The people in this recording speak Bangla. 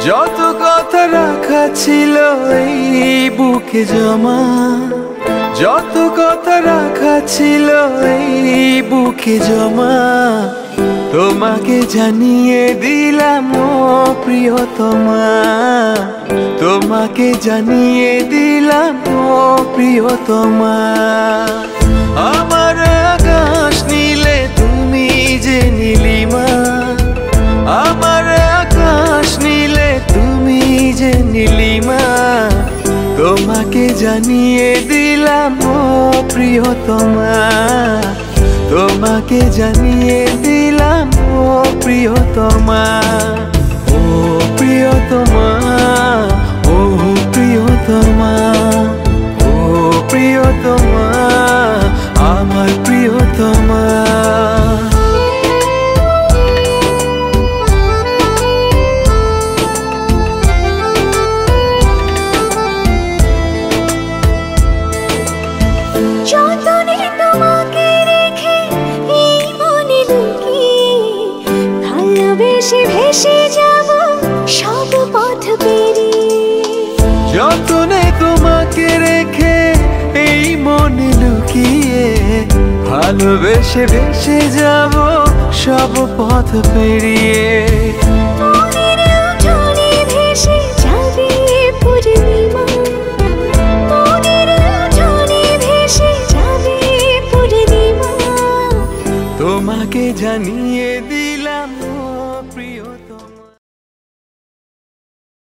যত কথা রাখা ছিল এই বুকে জমা, যত কথা রাখা ছিল এই বুকে জমা, তোমাকে জানিয়ে দিলাম ও প্রিয়তমা, তোমাকে জানিয়ে দিলাম ও প্রিয়তমা। আমার আকাশ নীলে তুমি যে নীলিমা, আমার আকাশ নীলে তুমি যে নীলিমা, তোমাকে জানিয়ে দিলাম ও প্রিয়তমা, তোমাকে জানিয়ে দিলাম ও প্রিয়তমা। ও প্রিয়তমা, ও প্রিয়তমা, ও প্রিয়তমা, আমার প্রিয়তমা। যতনে তোমাকে রেখে এই মনে লুকিয়ে, ভালোবেসে ভেসে যাব সব পথ পেরিয়ে। যতনে তোমাকে রেখে এই মনে লুকিয়ে, ভালোবেসে ভেসে যাব সব পথ পেরিয়ে। মনের উঠোনে ভেসে যাবে পূর্ণিমা, মনের উঠোনে ভেসে যাবে পূর্ণিমা। তোমাকে জানিয়ে